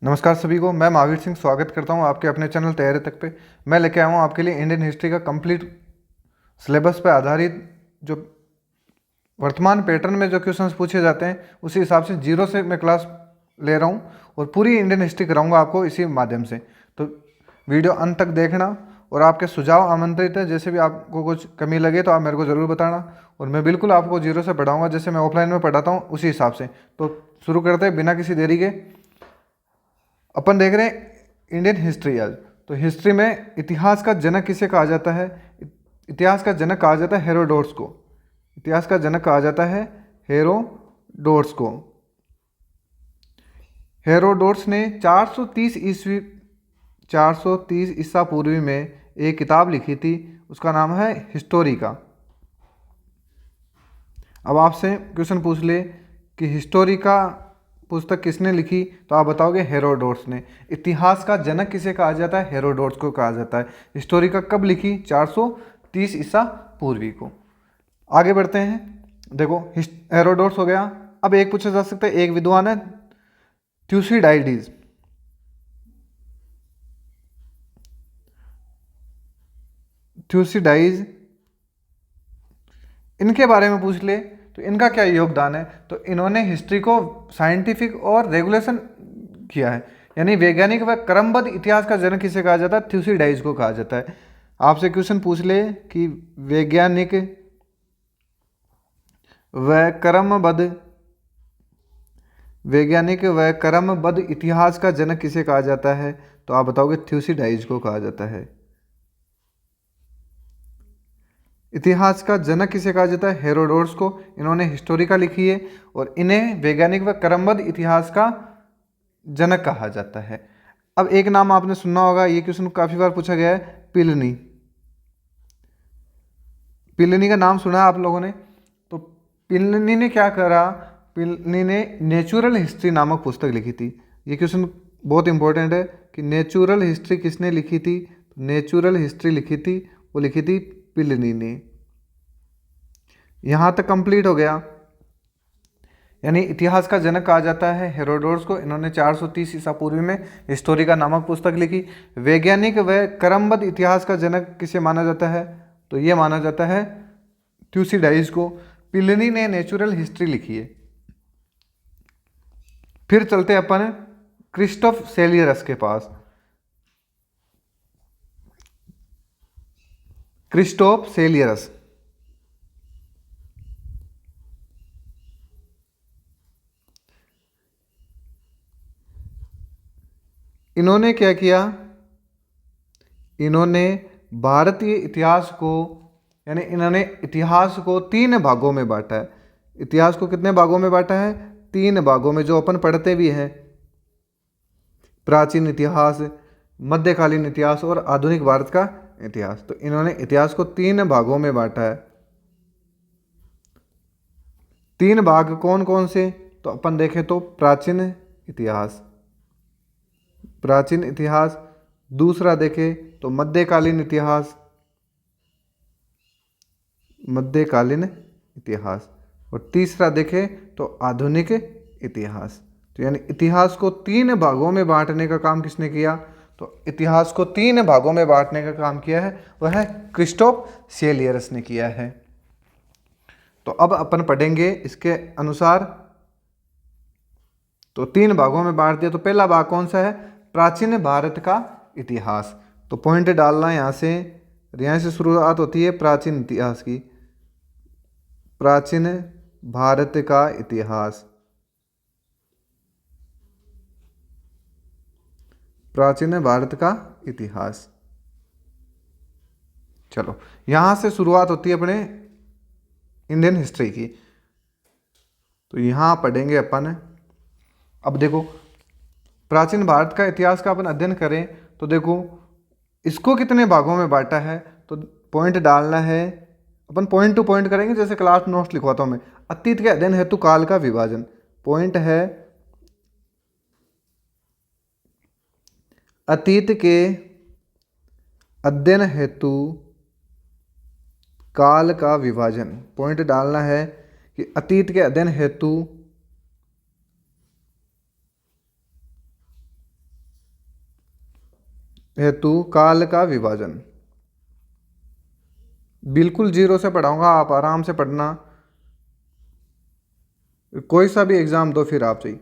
नमस्कार सभी को। मैं महावीर सिंह स्वागत करता हूं आपके अपने चैनल तैयारी तक पे। मैं लेके आया हूं आपके लिए इंडियन हिस्ट्री का कंप्लीट सिलेबस पे आधारित जो वर्तमान पैटर्न में जो क्वेश्चंस पूछे जाते हैं उसी हिसाब से जीरो से मैं क्लास ले रहा हूं और पूरी इंडियन हिस्ट्री कराऊंगा आपको इसी माध्यम से। तो वीडियो अंत तक देखना और आपके सुझाव आमंत्रित है। जैसे भी आपको कुछ कमी लगे तो आप मेरे को ज़रूर बताना और मैं बिल्कुल आपको जीरो से पढ़ाऊँगा जैसे मैं ऑफलाइन में पढ़ाता हूँ उसी हिसाब से। तो शुरू करते हैं बिना किसी देरी के। अपन देख रहे हैं इंडियन हिस्ट्री आज। तो हिस्ट्री में इतिहास का जनक किसे कहा जाता है? इतिहास का जनक कहा जाता है हेरोडोट्स को। इतिहास का जनक कहा जाता है हेरोडोट्स को। हेरोडोट्स ने 430 ईसा पूर्वी में एक किताब लिखी थी, उसका नाम है हिस्टोरिका। अब आपसे क्वेश्चन पूछ ले कि हिस्टोरिका पुस्तक किसने लिखी, तो आप बताओगे हेरोडोट्स ने। इतिहास का जनक किसे कहा जाता है? हेरोडोट्स को कहा जाता है। हिस्टोरिका कब लिखी? 430 ईसा पूर्वी को। आगे बढ़ते हैं। देखो हेरोडोट्स हो गया। अब एक पूछा जा सकता है, एक विद्वान है थ्यूसिडाइडीज। थ्यूसिडाइज इनके बारे में पूछ ले तो इनका क्या योगदान है? तो इन्होंने हिस्ट्री को साइंटिफिक और रेगुलेशन किया है, यानी वैज्ञानिक व क्रमबद्ध इतिहास का जनक किसे कहा जाता है? थ्यूसिडाइज को कहा जाता है। आपसे क्वेश्चन पूछ ले कि वैज्ञानिक व क्रमबद्ध इतिहास का जनक किसे कहा जाता है? तो आप बताओगे थ्यूसिडाइज को कहा जाता है। इतिहास का जनक किसे कहा जाता है? हेरोडोट्स को। इन्होंने हिस्टोरिका लिखी है और इन्हें वैज्ञानिक व क्रमबद्ध इतिहास का जनक कहा जाता है। अब एक नाम आपने सुना होगा, ये क्वेश्चन काफी बार पूछा गया है, प्लिनी। प्लिनी का नाम सुना है आप लोगों ने? तो प्लिनी ने क्या करा? प्लिनी ने नेचुरल हिस्ट्री नामक पुस्तक लिखी थी। ये क्वेश्चन बहुत इंपॉर्टेंट है कि नेचुरल हिस्ट्री किसने लिखी थी? नेचुरल हिस्ट्री लिखी थी, वो लिखी थी प्लिनी ने। यहां तक कंप्लीट हो गया। यानी इतिहास का जनक कहा जाता है हेरोडोट्स को। इन्होंने 430 ईसा पूर्वी में हिस्टोरिका नामक पुस्तक लिखी। वैज्ञानिक व क्रमबद्ध इतिहास का जनक किसे माना जाता है? तो ये माना जाता है थ्यूसिडाइज को। प्लिनी ने नेचुरल हिस्ट्री लिखी है। फिर चलते अपन क्रिस्टोफ सेलियरस के पास। क्रिस्टोफ सेलियरस इन्होंने क्या किया? इन्होंने भारतीय इतिहास को, यानी इन्होंने इतिहास को 3 भागों में बांटा है। इतिहास को कितने भागों में बांटा है? 3 भागों में, जो अपन पढ़ते भी हैं। प्राचीन इतिहास, मध्यकालीन इतिहास और आधुनिक भारत का इतिहास। तो इन्होंने इतिहास को 3 भागों में बांटा है। 3 भाग कौन कौन से? तो अपन देखें तो प्राचीन इतिहास, दूसरा देखें तो मध्यकालीन इतिहास, और तीसरा देखें तो आधुनिक इतिहास। तो यानी इतिहास को 3 भागों में बांटने का काम किसने किया? तो इतिहास को 3 भागों में बांटने का काम किया है वह क्रिस्टोफ सेलियरस ने किया है। तो अब अपन पढ़ेंगे इसके अनुसार। तो 3 भागों में बांट दिया। तो पहला भाग कौन सा है? प्राचीन भारत का इतिहास। तो पॉइंट डालना यहां से शुरुआत होती है प्राचीन इतिहास की। प्राचीन भारत का इतिहास, प्राचीन भारत का इतिहास। चलो, यहां से शुरुआत होती है अपने इंडियन हिस्ट्री की। तो यहां पढ़ेंगे अपन। अब देखो, प्राचीन भारत का इतिहास का अपन अध्ययन करें तो देखो इसको कितने भागों में बांटा है। तो पॉइंट डालना है, अपन पॉइंट टू पॉइंट करेंगे, जैसे क्लास नोट्स लिखवाता हूं मैं। अतीत के अध्ययन हेतु काल का विभाजन। पॉइंट है अतीत के अध्ययन हेतु काल का विभाजन। पॉइंट डालना है कि अतीत के अध्ययन हेतु हेतु काल का विभाजन। बिल्कुल जीरो से पढ़ाऊंगा, आप आराम से पढ़ना, कोई सा भी एग्जाम दो फिर आप चाहिए।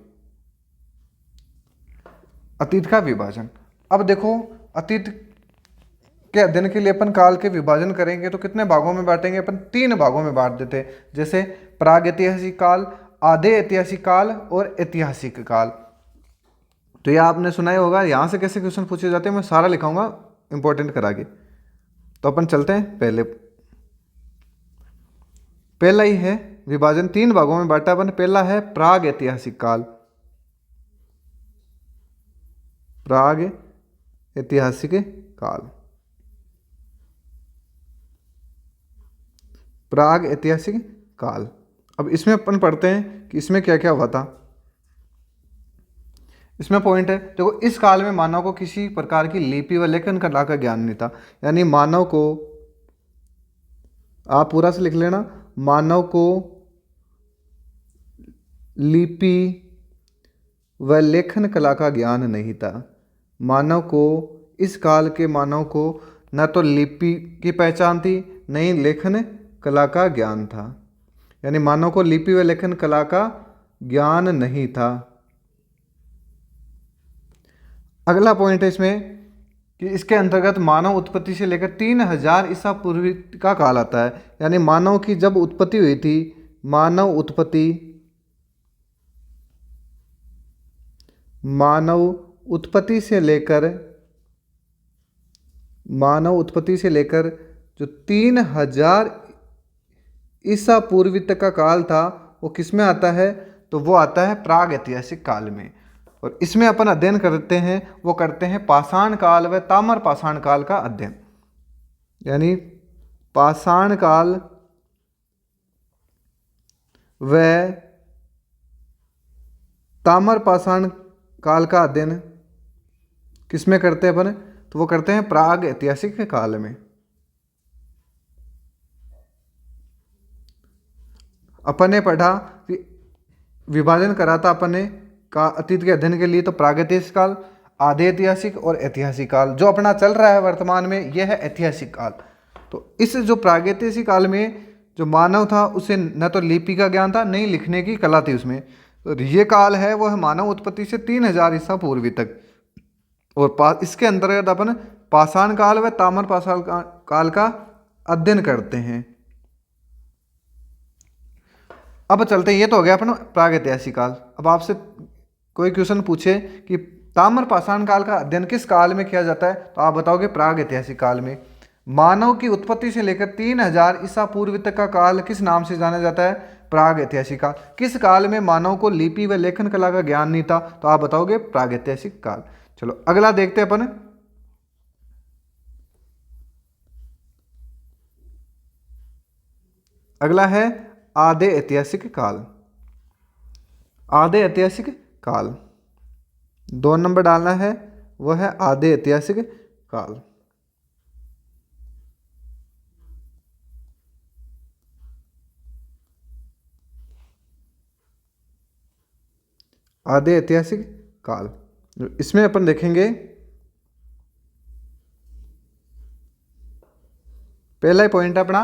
अतीत का विभाजन। अब देखो, अतीत के अध्ययन के लिए अपन काल के विभाजन करेंगे तो कितने भागों में बांटेंगे? अपन 3 भागों में बांट देते हैं, जैसे प्राग ऐतिहासिक काल, आधे ऐतिहासिक काल और ऐतिहासिक काल। तो यह आपने सुना ही होगा, यहां से कैसे क्वेश्चन पूछे जाते हैं मैं सारा लिखाऊंगा इंपॉर्टेंट करा के। तो अपन चलते हैं पहला ही है विभाजन, 3 भागों में बांटा अपन। पहला है प्राग ऐतिहासिक काल। प्राग ऐतिहासिक काल, प्राग ऐतिहासिक काल। अब इसमें अपन पढ़ते हैं कि इसमें क्या क्या हुआ था। इसमें पॉइंट है, देखो, इस काल में मानव को किसी प्रकार की लिपि व लेखन कला का ज्ञान नहीं था। यानी मानव को, आप पूरा से लिख लेना, मानव को लिपि व लेखन कला का ज्ञान नहीं था। मानव को, इस काल के मानव को न तो लिपि की पहचान थी, न ही लेखन कला का ज्ञान था। यानी मानव को लिपि व लेखन कला का ज्ञान नहीं था। अगला पॉइंट है इसमें कि इसके अंतर्गत मानव उत्पत्ति से लेकर 3000 ईसा पूर्व का काल आता है। यानी मानव की जब उत्पत्ति हुई थी, मानव उत्पत्ति से लेकर जो 3000 ईसा पूर्व तक का काल था, वो किस में आता है? तो वो आता है प्राग ऐतिहासिक काल में। और इसमें अपन अध्ययन करते हैं, वो करते हैं पाषाण काल व ताम्र पाषाण काल का अध्ययन। यानी पाषाण काल व ताम्र पाषाण काल का अध्ययन किसमें करते हैं अपन? तो वो करते हैं प्राग ऐतिहासिक काल में। अपन ने पढ़ा, विभाजन करा था अपन ने का अतीत के अध्ययन के लिए, तो प्रागैतिहासिक काल, आधे ऐतिहासिक और ऐतिहासिक काल। जो अपना चल रहा है वर्तमान में, यह है ऐतिहासिक काल। तो इस जो प्रागैतिहासिक काल में जो मानव था, उसे न तो लिपि का ज्ञान था, न ही लिखने की कला थी उसमें। तो ये काल है वो है मानव उत्पत्ति से 3000 ईसा पूर्वी तक। और इसके अंतर्गत अपन पाषाण काल व ताम्र पाषाण काल का अध्ययन करते हैं। अब चलते हैं, ये तो हो गया अपन प्रागैतिहासिक काल। अब आपसे कोई क्वेश्चन पूछे कि ताम्र पाषाण काल का अध्ययन किस काल में किया जाता है, तो आप बताओगे प्राग ऐतिहासिक काल में। मानव की उत्पत्ति से लेकर 3000 ईसा पूर्व तक का काल किस नाम से जाना जाता है? प्राग ऐतिहासिक काल। किस काल में मानव को लिपि व लेखन कला का ज्ञान नहीं था, तो आप बताओगे प्राग ऐतिहासिक काल। चलो अगला देखते हैं अपन। अगला है आधे ऐतिहासिक काल। आधे ऐतिहासिक काल 2 नंबर डालना है, वह है आधे ऐतिहासिक काल। आधे ऐतिहासिक काल, इसमें अपन देखेंगे पहला ही पॉइंट है अपना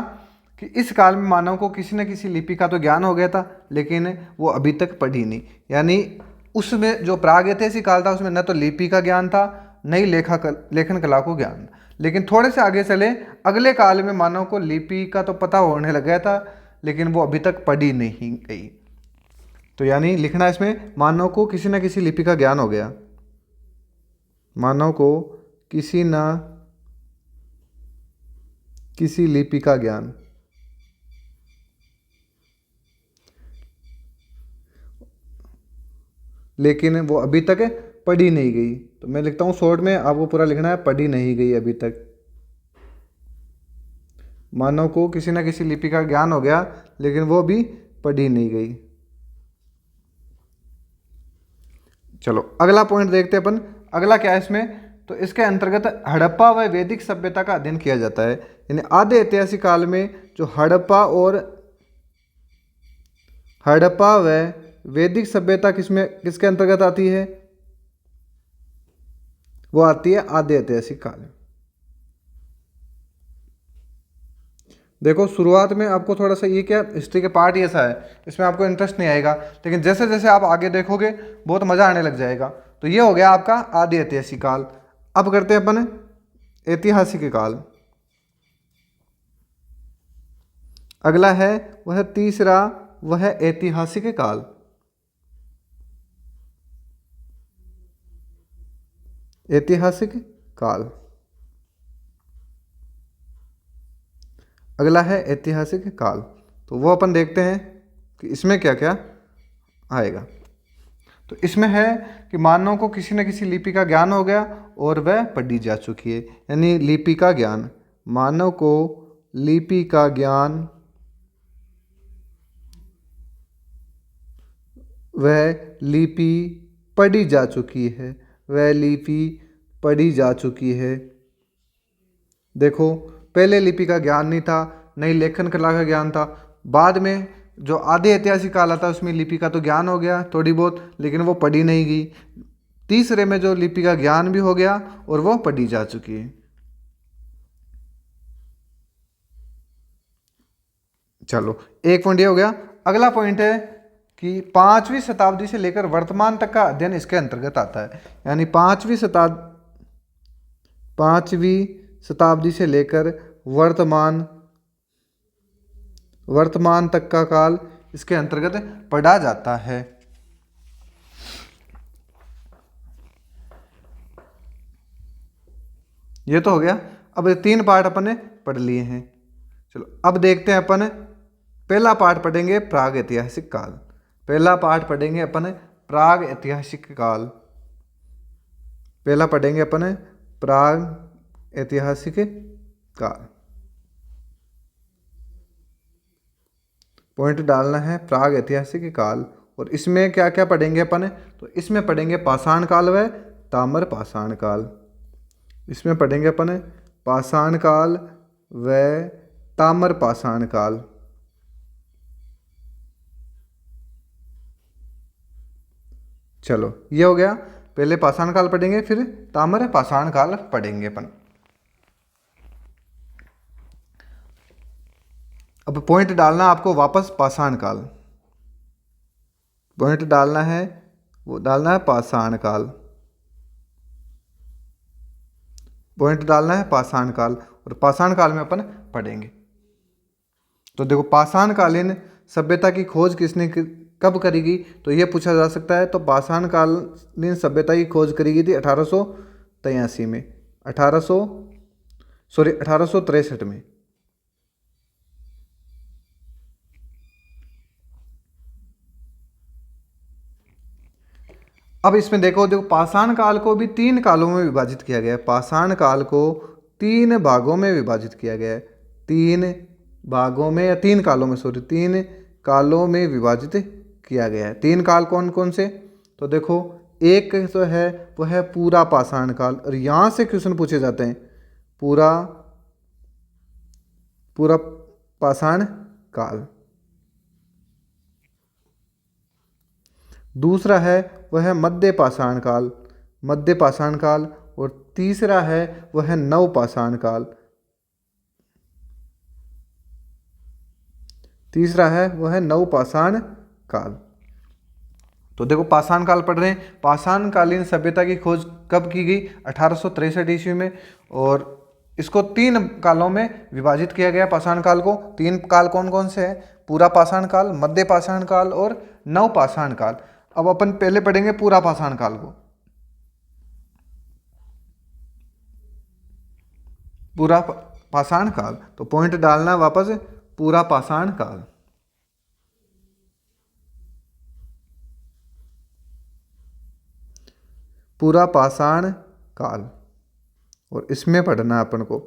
कि इस काल में मानव को किसी न किसी लिपि का तो ज्ञान हो गया था, लेकिन वो अभी तक पढ़ी नहीं। यानी उसमें जो प्रागैतिहासिक काल था, उसमें न तो लिपि का ज्ञान था, न ही लेखन कला को ज्ञान। लेकिन थोड़े से आगे चले, अगले काल में मानव को लिपि का तो पता होने लग गया था, लेकिन वो अभी तक पढ़ी नहीं गई। तो यानी लिखना इसमें, मानव को किसी न किसी लिपि का ज्ञान हो गया। मानव को किसी न किसी लिपि का ज्ञान, लेकिन वो अभी तक पढ़ी नहीं गई। तो मैं लिखता हूँ शॉर्ट में, आपको पूरा लिखना है, पढ़ी नहीं गई अभी तक। मानव को किसी न किसी लिपि का ज्ञान हो गया, लेकिन वो भी पढ़ी नहीं गई। चलो अगला पॉइंट देखते हैं अपन। अगला क्या है इसमें? तो इसके अंतर्गत हड़प्पा व वैदिक सभ्यता का अध्ययन किया जाता है। यानी आधे ऐतिहासिक काल में जो हड़प्पा व वैदिक सभ्यता किसके अंतर्गत आती है? वो आती है आदि ऐतिहासिक काल। देखो शुरुआत में आपको थोड़ा सा ये क्या हिस्ट्री के पार्ट ही ऐसा है, इसमें आपको इंटरेस्ट नहीं आएगा, लेकिन जैसे जैसे आप आगे देखोगे बहुत मज़ा आने लग जाएगा। तो ये हो गया आपका आदि ऐतिहासिक काल। अब करते हैं अपन ऐतिहासिक काल। अगला है वह तीसरा, वह ऐतिहासिक काल। ऐतिहासिक काल। अगला है ऐतिहासिक काल। तो वो अपन देखते हैं कि इसमें क्या क्या आएगा। तो इसमें है कि मानव को किसी न किसी लिपि का ज्ञान हो गया और वह पढ़ी जा चुकी है, यानी लिपि का ज्ञान। मानव को लिपि का ज्ञान, वह लिपि पढ़ी जा चुकी है, वह लिपि पढ़ी जा चुकी है। देखो पहले लिपि का ज्ञान नहीं था, नई लेखन कला का ज्ञान था। बाद में जो आधे ऐतिहासिक काल आता है उसमें लिपि का तो ज्ञान हो गया थोड़ी बहुत, लेकिन वो पढ़ी नहीं गई। तीसरे में जो लिपि का ज्ञान भी हो गया और वो पढ़ी जा चुकी है। चलो एक पॉइंट ये हो गया। अगला पॉइंट है कि 5वीं शताब्दी से लेकर वर्तमान तक का अध्ययन इसके अंतर्गत आता है, यानी 5वीं शताब्दी से लेकर वर्तमान तक का काल इसके अंतर्गत पढ़ा जाता है। ये तो हो गया। अब 3 पार्ट अपन ने पढ़ लिए हैं। चलो अब देखते हैं अपन पहला पार्ट पढ़ेंगे प्राग ऐतिहासिक काल। पहला पार्ट पढ़ेंगे अपन प्राग ऐतिहासिक काल। पहला पढ़ेंगे अपन प्राग ऐतिहासिक काल। पॉइंट डालना है प्राग ऐतिहासिक काल। और इसमें क्या क्या पढ़ेंगे अपन, तो इसमें पढ़ेंगे पाषाण काल व ताम्र पाषाण काल। इसमें पढ़ेंगे अपन पाषाण काल व ताम्र पाषाण काल। चलो ये हो गया। पहले पाषाण काल पढ़ेंगे, फिर ताम्र पाषाण काल पढ़ेंगे अपन। अब पॉइंट डालना आपको वापस पाषाण काल। पॉइंट डालना है, वो डालना है पाषाण काल। पॉइंट डालना है पाषाण काल, और पाषाण काल में अपन पढ़ेंगे। तो देखो पाषाणकालीन सभ्यता की खोज किसने कब करेगी, तो ये पूछा जा सकता है। तो पाषाणकालीन सभ्यता की खोज करी गई थी 1883 में, 1863 में। अब इसमें देखो पाषाण काल को भी 3 कालों में विभाजित किया गया है। पाषाण काल को 3 भागों में विभाजित किया गया है। 3 भागों में या 3 कालों में, 3 कालों में विभाजित किया गया है। 3 काल कौन कौन से, तो देखो एक तो है वो है पूरा पाषाण काल, और यहाँ से क्वेश्चन पूछे जाते हैं पूरा पाषाण काल। दूसरा है वह है मध्य पाषाण काल, मध्य पाषाण काल। और तीसरा है वह है नव पाषाण काल। तीसरा है वह है नव पाषाण काल। तो देखो पाषाण काल पढ़ रहे हैं। पाषाणकालीन सभ्यता की खोज कब की गई, 1863 ईस्वी में। और इसको 3 कालों में विभाजित किया गया पाषाण काल को। 3 काल कौन कौन से हैं, पूरा पाषाण काल, मध्य पाषाण काल और नव पाषाण काल। अब अपन पहले पढ़ेंगे पूरा पाषाण काल को। पूरा पाषाण काल, तो पॉइंट डालना वापस पूरा पाषाण काल। पूरा पाषाण काल, और इसमें पढ़ना अपन को।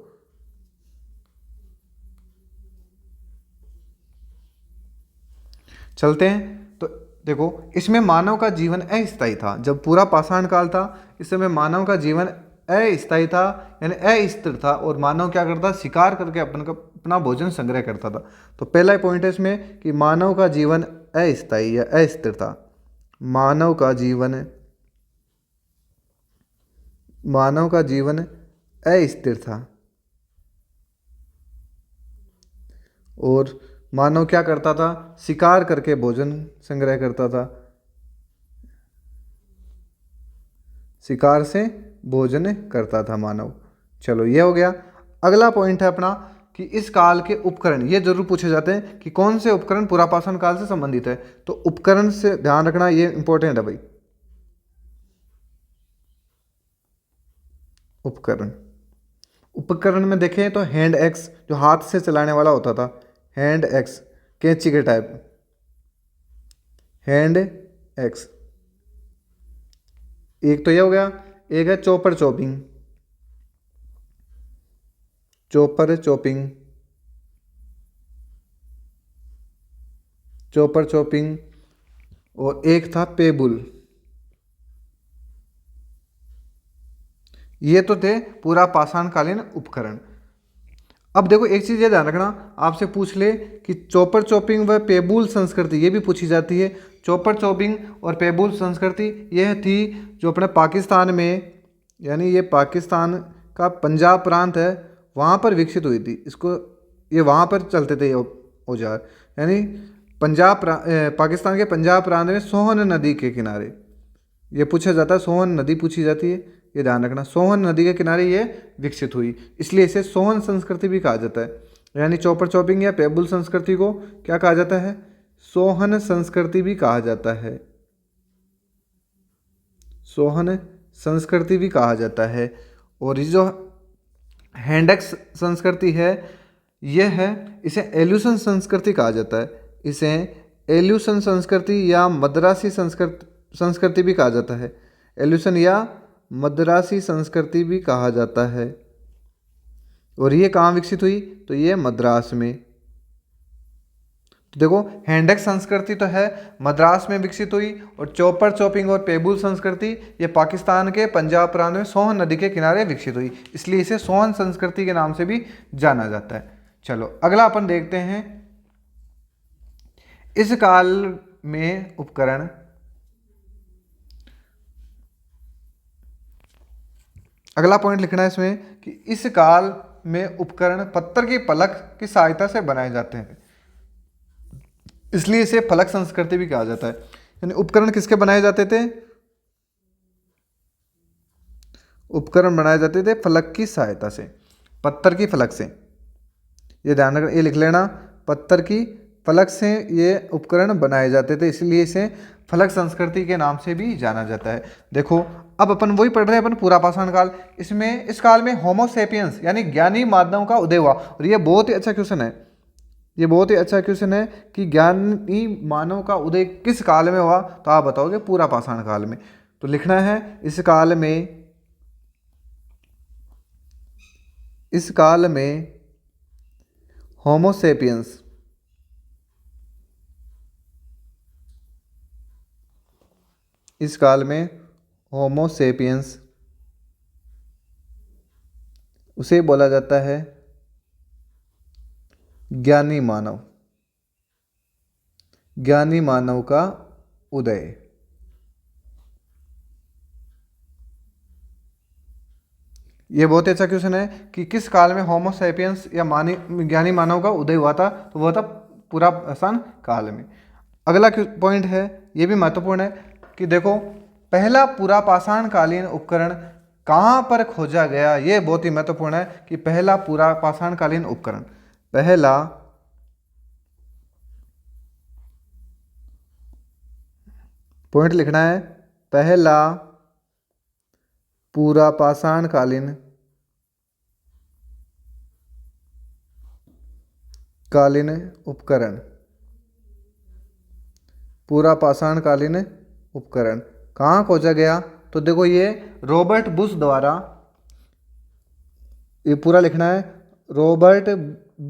चलते हैं। तो देखो इसमें मानव का जीवन अस्थायी था। जब पूरा पाषाण काल था इस समय मानव का जीवन अस्थायी था, यानी अस्थिर था। और मानव क्या करता, शिकार करके अपना भोजन संग्रह करता था। तो पहला पॉइंट है इसमें कि मानव का जीवन अस्थायी या अस्थिर था। मानव का जीवन मानव का जीवन अस्थिर था और मानव क्या करता था, शिकार करके भोजन संग्रह करता था, शिकार से भोजन करता था मानव। चलो ये हो गया। अगला पॉइंट है अपना कि इस काल के उपकरण, ये जरूर पूछे जाते हैं कि कौन से उपकरण पुरापाषाण काल से संबंधित है। तो उपकरण से ध्यान रखना, ये इंपॉर्टेंट है भाई। उपकरण, उपकरण में देखें तो हैंड एक्स जो हाथ से चलाने वाला होता था, हैंड एक्स कैंची के टाइप, हैंड एक्स। एक तो ये हो गया। एक है chopper chopping, chopper chopping, chopper chopping. और एक था पेबुल। ये तो थे पूरा पाषाणकालीन उपकरण। अब देखो एक चीज़ ये ध्यान रखना, आपसे पूछ ले कि चॉपर चॉपिंग व पेबुल संस्कृति, ये भी पूछी जाती है। चॉपर चॉपिंग और पेबुल संस्कृति यह थी जो अपने पाकिस्तान में, यानी ये पाकिस्तान का पंजाब प्रांत है, वहाँ पर विकसित हुई थी। इसको ये वहाँ पर चलते थे ये औजार, यानी पाकिस्तान के पंजाब प्रांत में सोहन नदी के किनारे ये पूछा जाता है। सोहन नदी पूछी जाती है, ये ध्यान रखना। सोहन नदी के किनारे ये विकसित हुई, इसलिए इसे सोहन संस्कृति भी कहा जाता है। यानी चॉपर चॉपिंग या पेबुल संस्कृति को क्या कहा जाता है, सोहन संस्कृति भी कहा जाता है, सोहन संस्कृति भी कहा जाता है। और ये जो हैंडेक्स संस्कृति है, यह है, इसे एल्यूशन संस्कृति कहा जाता है। इसे एल्यूशन संस्कृति या मद्रासी संस्कृति भी कहा जाता है। एल्यूशन या मद्रासी संस्कृति भी कहा जाता है। और ये कहाँ विकसित हुई, तो ये मद्रास में। तो देखो हैंडेक्स संस्कृति तो है मद्रास में विकसित हुई, और चॉपर चॉपिंग और पेबुल संस्कृति ये पाकिस्तान के पंजाब प्रांत में सोहन नदी के किनारे विकसित हुई, इसलिए इसे सोहन संस्कृति के नाम से भी जाना जाता है। चलो अगला अपन देखते हैं, इस काल में उपकरण, अगला पॉइंट लिखना है इसमें कि इस काल में उपकरण पत्थर की फलक की सहायता से बनाए जाते हैं, इसलिए इसे फलक संस्कृति भी कहा जाता है। यानी उपकरण किसके बनाए जाते थे, उपकरण बनाए जाते थे फलक की सहायता से, पत्थर की फलक से। ये ध्यान रखना, ये लिख लेना, पत्थर की फलक से ये उपकरण बनाए जाते थे, इसलिए इसे फलक संस्कृति के नाम से भी जाना जाता है। देखो अब अपन वही पढ़ रहे हैं, अपन पूरा पाषाण काल। इसमें इस काल में होमोसेपियंस यानी ज्ञानी मानव का उदय हुआ। और ये बहुत ही अच्छा क्वेश्चन है, ये बहुत ही अच्छा क्वेश्चन है कि ज्ञानी मानव का उदय किस काल में हुआ, तो आप बताओगे पूरा पाषाण काल में। तो लिखना है इस काल में, इस काल में होमोसेपियंस, इस काल में होमोसेपियंस उसे बोला जाता है ज्ञानी मानव, ज्ञानी मानव का उदय। ये बहुत अच्छा क्वेश्चन है कि किस काल में होमोसेपियंस या ज्ञानी मानव का उदय हुआ था, तो वह था पूरा पाषाण काल में। अगला पॉइंट है, ये भी महत्वपूर्ण है कि देखो पहला पूरा पाषाण कालीन उपकरण कहाँ पर खोजा गया। ये बहुत ही महत्वपूर्ण है कि पहला पूरा पाषाण कालीन उपकरण, पहला पॉइंट लिखना है, पहला पूरा पाषाण कालीन उपकरण, पूरा पाषाण कालीन उपकरण कहाँ खोजा गया। तो देखो ये रॉबर्ट बुश द्वारा, ये पूरा लिखना है, रॉबर्ट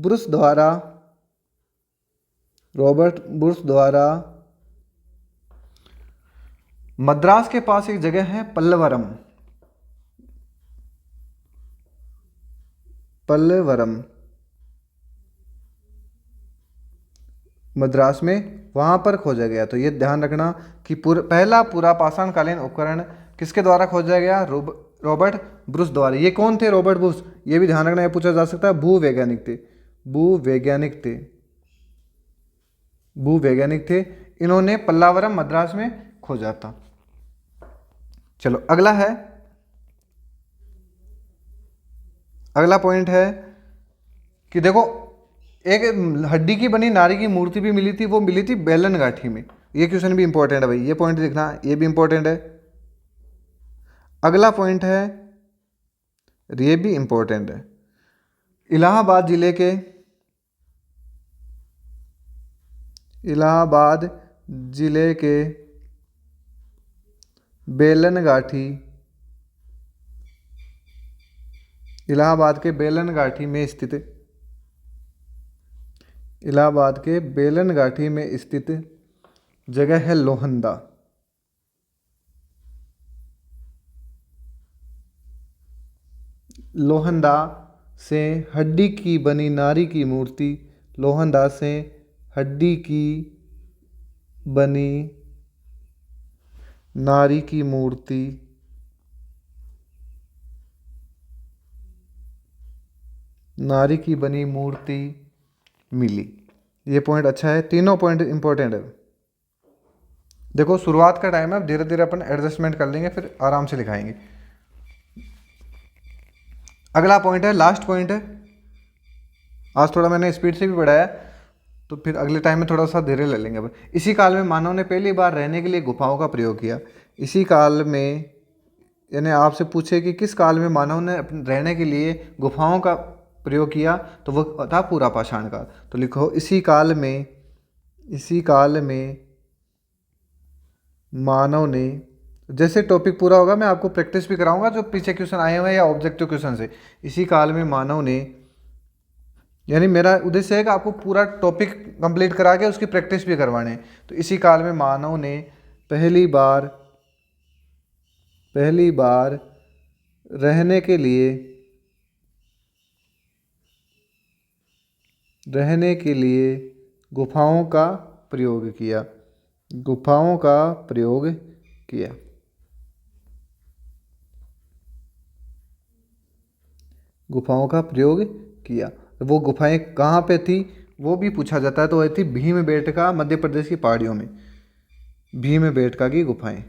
बुश द्वारा, रॉबर्ट बुश द्वारा मद्रास के पास एक जगह है पल्लवरम, पल्लवरम मद्रास में, वहाँ पर खोजा गया। तो ये ध्यान रखना कि पहला पूरा पाषाण कालीन उपकरण किसके द्वारा खोजा गया, रॉबर्ट ब्रूस द्वारा। ये कौन थे रॉबर्ट ब्रूस, ये भी ध्यान रखना, ये पूछा जा सकता है। भूवैज्ञानिक थे, भूवैज्ञानिक थे, भूवैज्ञानिक थे। इन्होंने पल्लावरम मद्रास में खोजा था। चलो अगला है, अगला पॉइंट है कि देखो एक हड्डी की बनी नारी की मूर्ति भी मिली थी, वो मिली थी बेलन घाटी में। ये क्वेश्चन भी इंपॉर्टेंट है भाई, ये पॉइंट लिखना, ये भी इंपॉर्टेंट है। अगला पॉइंट है, ये भी इंपॉर्टेंट है, इलाहाबाद जिले के, इलाहाबाद जिले के बेलन घाटी, इलाहाबाद के बेलन घाटी में स्थित, इलाहाबाद के बेलन घाटी में स्थित जगह है लोहंदा। लोहंदा से हड्डी की बनी नारी की मूर्ति, लोहंदा से हड्डी की बनी नारी की मूर्ति, नारी की बनी मूर्ति मिली। ये पॉइंट अच्छा है, तीनों पॉइंट इंपॉर्टेंट है। देखो शुरुआत का टाइम है, धीरे धीरे अपन एडजस्टमेंट कर लेंगे, फिर आराम से लिखाएंगे। अगला पॉइंट है, लास्ट पॉइंट है। आज थोड़ा मैंने स्पीड से भी बढ़ाया, तो फिर अगले टाइम में थोड़ा सा धीरे ले लेंगे। अब इसी काल में मानव ने पहली बार रहने के लिए गुफाओं का प्रयोग किया। इसी काल में, यानी आपसे पूछे कि किस काल में मानव ने रहने के लिए गुफाओं का प्रयोग किया, तो वो था पूरा पाषाण काल। तो लिखो इसी काल में, इसी काल में मानव ने, जैसे टॉपिक पूरा होगा मैं आपको प्रैक्टिस भी कराऊंगा जो पीछे क्वेश्चन आए हुए हैं या ऑब्जेक्टिव क्वेश्चन से। इसी काल में मानव ने, यानी मेरा उद्देश्य है कि आपको पूरा टॉपिक कंप्लीट करा के उसकी प्रैक्टिस भी करवाने। तो इसी काल में मानव ने पहली बार रहने के लिए गुफाओं का प्रयोग किया, गुफाओं का प्रयोग किया। गुफाओं का प्रयोग किया। वो गुफाएं कहाँ पे थी वो भी पूछा जाता है, तो वह थी भीमबेटका, मध्य प्रदेश की पहाड़ियों में, भीमबेटका की गुफाएं।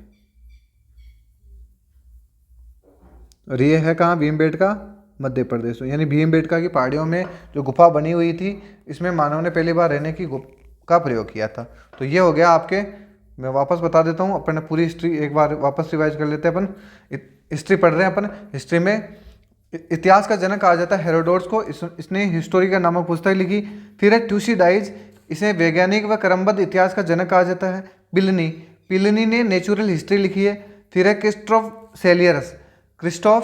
और ये है कहाँ, भीमबेटका मध्य प्रदेश में, यानी भीमबेटका की पहाड़ियों में जो गुफा बनी हुई थी, इसमें मानव ने पहली बार रहने की का प्रयोग किया था। तो ये हो गया आपके, मैं वापस बता देता हूँ, अपन पूरी हिस्ट्री एक बार वापस रिवाइज कर लेते हैं। अपन हिस्ट्री पढ़ रहे हैं, अपन हिस्ट्री में इतिहास का जनक कहा जाता है हेरोडोट्स को। इसने हिस्टोरिका नामक पुस्तक लिखी। फिर है ट्यूसिडाइज, इसे वैज्ञानिक व क्रमबद्ध इतिहास का जनक कहा जाता है। पिलिनी ने नेचुरल हिस्ट्री लिखी है। फिर है क्रिस्टोफ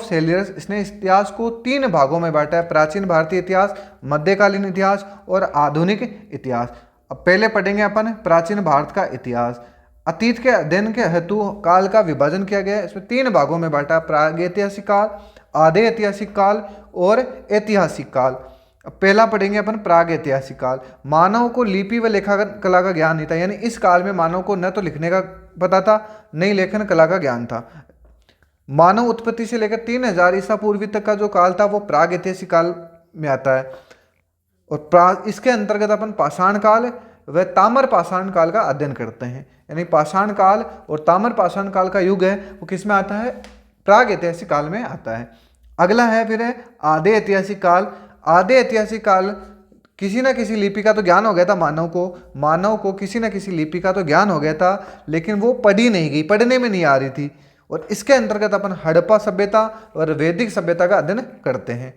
सेलियरस, इसने इतिहास को 3 भागों में बांटा है, प्राचीन भारतीय इतिहास, मध्यकालीन इतिहास और आधुनिक इतिहास। अब पहले पढ़ेंगे अपन प्राचीन भारत का इतिहास। अतीत के अध्ययन के हेतु काल का विभाजन किया गया है, इसमें 3 भागों में बांटा, प्रागैतिहासिक काल, आधे ऐतिहासिक काल और ऐतिहासिक काल। पहला पढ़ेंगे अपन प्रागैतिहासिक काल। मानव को लिपि व लेखन कला का ज्ञान नहीं था, यानी इस काल में मानव को न तो लिखने का पता था, न ही लेखन कला का ज्ञान था। मानव उत्पत्ति से लेकर 3000 ईसा पूर्वी तक का जो काल था वो प्रागैतिहासिक काल में आता है। और इसके अंतर्गत अपन पाषाण काल व ताम्र पाषाण काल का अध्ययन करते हैं, यानी पाषाण काल और ताम्र पाषाण काल का युग है वो किस में आता है, प्रागैतिहासिक काल में आता है। अगला है फिर है आधे ऐतिहासिक काल। आधे ऐतिहासिक काल, किसी न किसी लिपि का तो ज्ञान हो गया था मानव को किसी न किसी लिपि का तो ज्ञान हो गया था, लेकिन वो पढ़ी नहीं गई, पढ़ने में नहीं आ रही थी। और इसके अंतर्गत अपन हड़प्पा सभ्यता और वैदिक सभ्यता का अध्ययन करते हैं।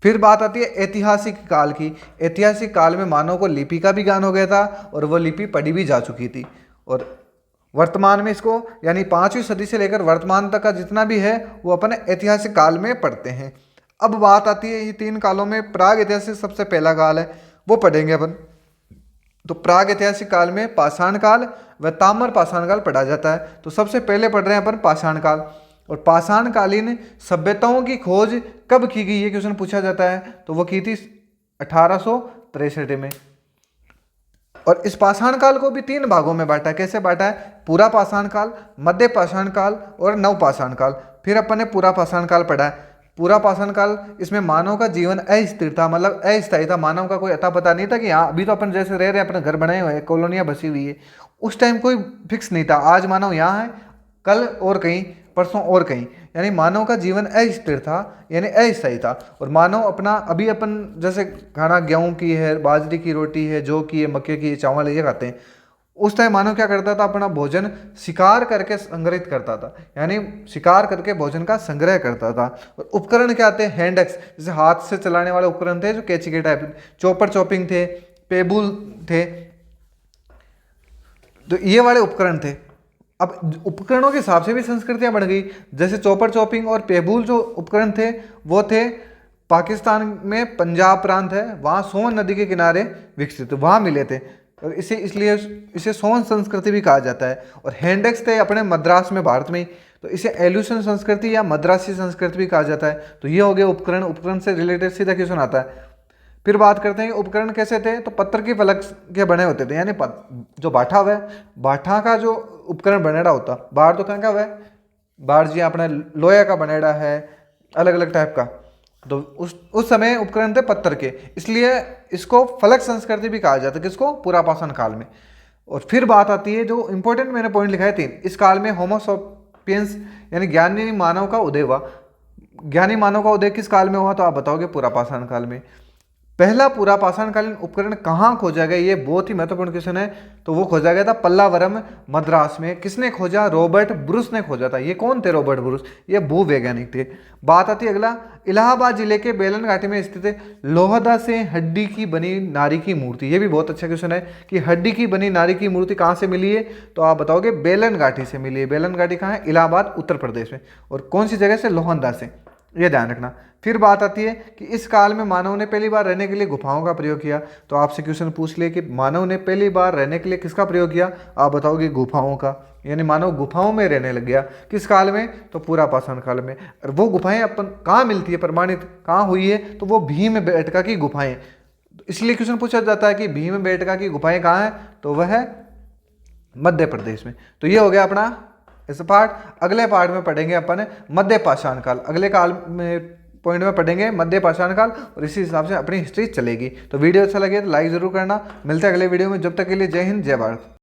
फिर बात आती है ऐतिहासिक काल की। ऐतिहासिक काल में मानव को लिपि का भी ज्ञान हो गया था और वह लिपि पढ़ी भी जा चुकी थी। और वर्तमान में इसको, यानी 5वीं सदी से लेकर वर्तमान तक का जितना भी है वो अपन ऐतिहासिक काल में पढ़ते हैं। अब बात आती है ये 3 कालों में, प्राग ऐतिहासिक सबसे पहला काल है, वो पढ़ेंगे अपन। तो प्राग ऐतिहासिक काल में पाषाण काल व ताम्र पाषाण काल पढ़ा जाता है। तो सबसे पहले पढ़ रहे हैं अपन पाषाण काल। और पाषाणकालीन सभ्यताओं की खोज कब की गई, ये क्वेश्चन पूछा जाता है, तो वो की थी 1863 में। और इस पाषाण काल को भी 3 भागों में बांटा है। कैसे बांटा है? पूरा पाषाण काल, मध्य पाषाण काल और नव पाषाण काल। फिर अपन ने पूरा पाषाण काल पढ़ा है। पूरा पाषाण काल, इसमें मानव का जीवन अस्थिर था, मतलब अस्थायी था। मानव का कोई अता पता नहीं था कि हाँ अभी तो अपन जैसे रह रहे हैं, अपने घर बनाए हुए हैं, कॉलोनियाँ बसी हुई है। उस टाइम कोई फिक्स नहीं था, आज मानव यहाँ है, कल और कहीं, परसों और कहीं। यानी मानव का जीवन अस्थिर था, यानी अस्थायी था। और मानव अपना, अभी अपन जैसे खाना गेहूं की है, बाजरे की रोटी है, जौ की है, मक्के की है, चावल है, ये खाते हैं। उस टाइम मानव क्या करता था? अपना भोजन शिकार करके संग्रहित करता था, यानी शिकार करके भोजन का संग्रह करता था। और उपकरण क्या थे? हैंड एक्स, जैसे हाथ से चलाने वाले उपकरण थे जो कैंची के टाइप, चॉपर चॉपिंग थे, पेबुल थे, तो ये वाले उपकरण थे। अब उपकरणों के हिसाब से भी संस्कृतियां बढ़ गई। जैसे चॉपर चॉपिंग और पेबुल जो उपकरण थे वो थे पाकिस्तान में, पंजाब प्रांत है, वहाँ सोन नदी के किनारे विकसित, वहाँ मिले थे। और इसलिए इसे सोन संस्कृति भी कहा जाता है। और हैंडेक्स थे अपने मद्रास में, भारत में ही, तो इसे एल्यूशन संस्कृति या मद्रासी संस्कृति भी कहा जाता है। तो ये हो गया उपकरण। उपकरण से रिलेटेड सीधा क्वेश्चन आता है। फिर बात करते हैं उपकरण कैसे थे। तो पत्थर की फलक के बने होते थे, यानी जो बाठा हुआ है, बाठा का जो उपकरण बनेड़ा होता, बाढ़ तो कहाँ का हुआ है, बाढ़ जी अपने लोहे का बनेड़ा है, अलग अलग टाइप का। तो उस समय उपकरण थे पत्थर के, इसलिए इसको फलक संस्कृति भी कहा जाता है। किसको? पूरा पाषाण काल में। और फिर बात आती है जो इंपॉर्टेंट मैंने पॉइंट लिखा है 3, इस काल में होमोसोपियंस यानी ज्ञानी मानव का उदय हुआ। ज्ञानी मानव का उदय किस काल में हुआ? तो आप बताओगे पूरा पाषाण काल में। पहला पूरा पाषाणकालीन उपकरण कहाँ खोजा गया? ये बहुत ही महत्वपूर्ण क्वेश्चन है। तो वो खोजा गया था पल्लावरम, मद्रास में। किसने खोजा? रॉबर्ट ब्रूस ने खोजा था। ये कौन थे रॉबर्ट ब्रूस? ये भूवैज्ञानिक थे। बात आती है अगला, इलाहाबाद जिले के बेलन घाटी में स्थित है लोहदा से हड्डी की बनी नारी की मूर्ति। ये भी बहुत अच्छा क्वेश्चन है कि हड्डी की बनी नारी की मूर्ति कहाँ से मिली है? तो आप बताओगे बेलन घाटी से मिली है। बेलन घाटी कहाँ है? इलाहाबाद, उत्तर प्रदेश में। और कौन सी जगह से? लोहंदा से, ये ध्यान रखना। फिर बात आती है कि इस काल में मानव ने पहली बार रहने के लिए गुफाओं का प्रयोग किया। तो आपसे क्वेश्चन पूछ ले कि मानव ने पहली बार रहने के लिए किसका प्रयोग किया? आप बताओगे गुफाओं का, यानी मानव गुफाओं में रहने लग गया। किस काल में? तो पूरा पाषाण काल में। और वो गुफाएं अपन कहाँ मिलती है, प्रमाणित कहाँ हुई है? तो वो भीमबेटका की गुफाएं। इसलिए क्वेश्चन पूछा जाता है कि भीमबेटका की गुफाएं कहाँ हैं? तो वह है मध्य प्रदेश में। तो ये हो गया अपना इस पार्ट। अगले पार्ट में पढ़ेंगे अपन मध्य पाषाण काल। अगले काल में पॉइंट में पढ़ेंगे मध्य पाषाण काल, और इसी हिसाब से अपनी हिस्ट्री चलेगी। तो वीडियो अच्छा लगे तो लाइक जरूर करना। मिलते हैं अगले वीडियो में, जब तक के लिए जय हिंद, जय भारत।